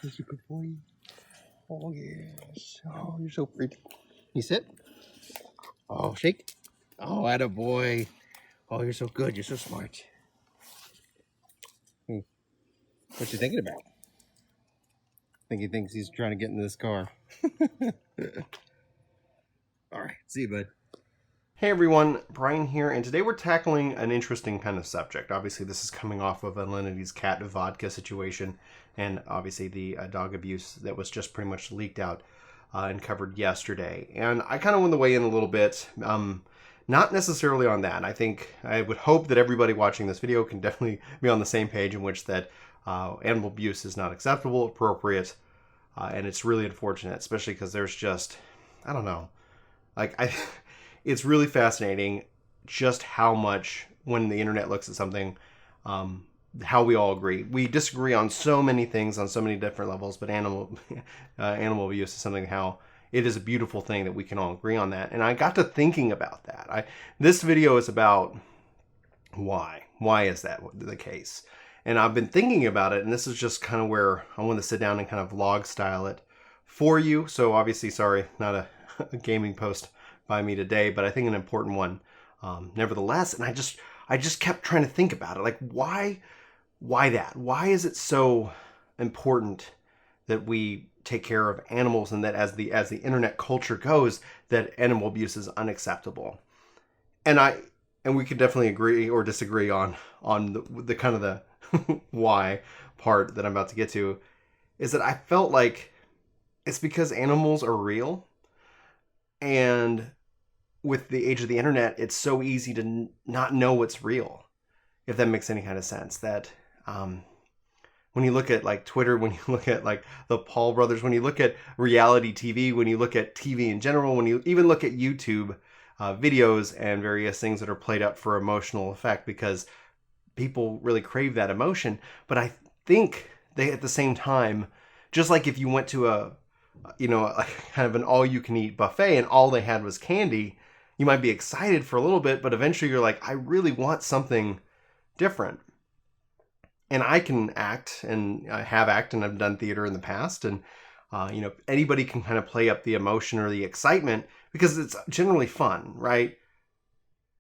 He's a good boy. Oh, yes. Oh, you're so pretty. You sit. Oh, shake. Oh, atta boy. Oh, you're so good. You're so smart. What you thinking about? I think he thinks he's trying to get into this car. All right. See you, bud. Hey everyone, Brian here, and today we're tackling an interesting kind of subject. Obviously, this is coming off of Lenity's cat vodka situation, and obviously the dog abuse that was just pretty much leaked out and covered yesterday. And I kind of went the way in a little bit, not necessarily on that. I would hope that everybody watching this video can definitely be on the same page in which that animal abuse is not acceptable, appropriate, and it's really unfortunate, especially because there's just, I don't know, it's really fascinating just how much, when the internet looks at something, how we all agree. We disagree on so many things on so many different levels, but animal abuse is something how it is a beautiful thing that we can all agree on that. And I got to thinking about that. This video is about why. Why is that the case? And I've been thinking about it, and this is just kind of where I want to sit down and kind of vlog style it for you. So obviously, sorry, not a gaming post by me today, but I think an important one nevertheless. And I just kept trying to think about it. Like, why that? Why is it so important that we take care of animals, and that as the internet culture goes, that animal abuse is unacceptable? And we could definitely agree or disagree on the kind of the why part that I'm about to get to, is that I felt like it's because animals are real, and with the age of the internet, it's so easy to not know what's real, if that makes any kind of sense. That when you look at like Twitter, when you look at like the Paul brothers, when you look at reality TV, when you look at TV in general, when you even look at YouTube videos and various things that are played up for emotional effect, because people really crave that emotion. But I think they, at the same time, just like if you went to a kind of an all-you-can-eat buffet and all they had was candy, you might be excited for a little bit, but eventually you're like, I really want something different. And I can act, and I have acted, and I've done theater in the past, and anybody can kind of play up the emotion or the excitement because it's generally fun, right?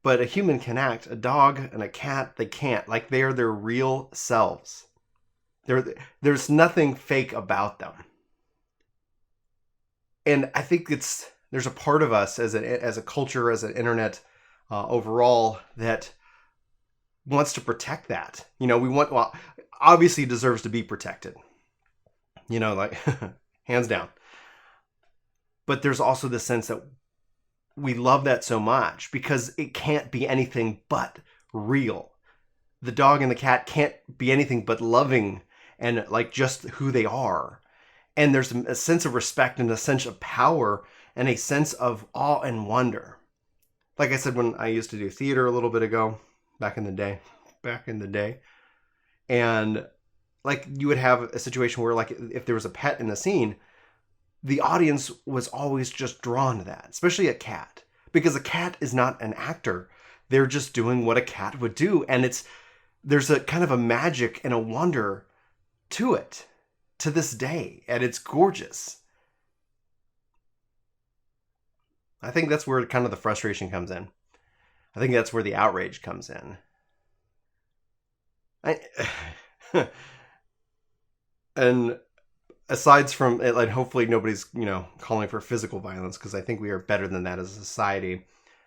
But a human can act. A dog and a cat, they can't. Like, they're their real selves. There's nothing fake about them. And I think there's a part of us as a culture, as an internet overall, that wants to protect that. Obviously deserves to be protected. Like hands down. But there's also the sense that we love that so much because it can't be anything but real. The dog and the cat can't be anything but loving and like just who they are. And there's a sense of respect and a sense of power and a sense of awe and wonder. Like I said, when I used to do theater a little bit ago, back in the day, and like you would have a situation where, like, if there was a pet in the scene, the audience was always just drawn to that, especially a cat, because a cat is not an actor. They're just doing what a cat would do. And there's a kind of a magic and a wonder to it to this day, and it's gorgeous. I think that's where kind of the frustration comes in. I think that's where the outrage comes in. And aside from it, like, hopefully nobody's calling for physical violence, because I think we are better than that as a society.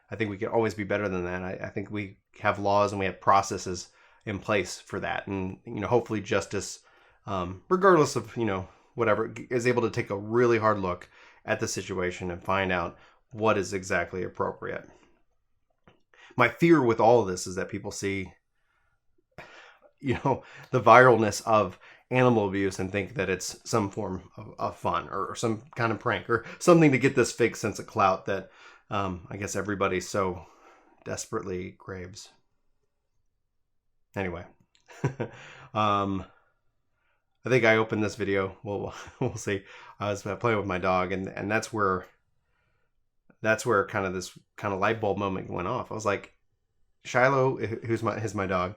I think we can always be better than that. I think we have laws and we have processes in place for that, and hopefully justice, regardless of whatever, is able to take a really hard look at the situation and find out what is exactly appropriate. My fear with all of this is that people see the viralness of animal abuse and think that it's some form of fun or some kind of prank or something to get this fake sense of clout that I guess everybody so desperately craves. Anyway, I think I opened this video. We'll see. I was playing with my dog, and that's where kind of this kind of light bulb moment went off. I was like, Shiloh, who's my dog,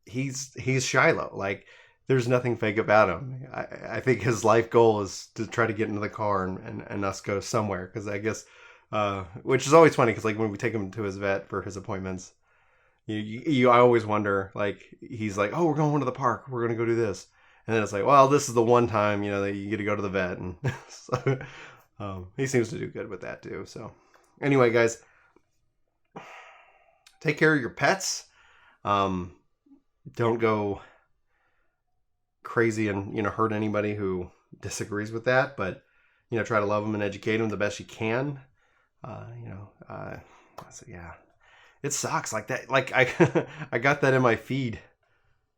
he's Shiloh. Like, there's nothing fake about him. I think his life goal is to try to get into the car and us go somewhere. Because I guess, which is always funny because like when we take him to his vet for his appointments, I always wonder, like, he's like, oh, we're going to the park. We're going to go do this. And then it's like, well, this is the one time, that you get to go to the vet. And so, he seems to do good with that too. So anyway, guys, take care of your pets. Don't go crazy and, hurt anybody who disagrees with that. But, try to love them and educate them the best you can. So yeah. It sucks like that. Like I got that in my feed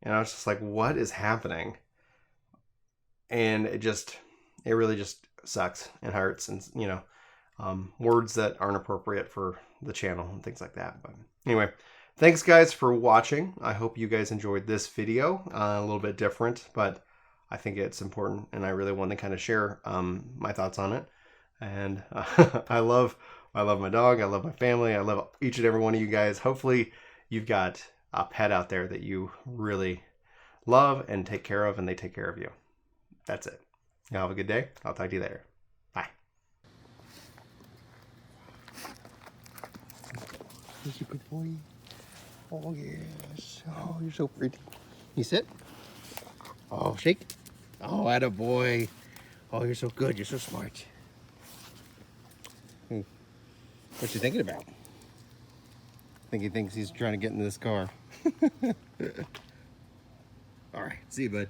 and I was just like, what is happening? And it really just sucks and hurts. And, words that aren't appropriate for the channel and things like that. But anyway, thanks guys for watching. I hope you guys enjoyed this video, a little bit different, but I think it's important. And I really want to kind of share, my thoughts on it. And I love my dog. I love my family. I love each and every one of you guys. Hopefully you've got a pet out there that you really love and take care of, and they take care of you. That's it. Y'all have a good day. I'll talk to you later. Bye. He's a good boy. Oh, yes. Oh, you're so pretty. You sit? Oh, shake. Oh, attaboy. Oh, you're so good. You're so smart. What's he thinking about? I think he thinks he's trying to get in this car. All right. See you, bud.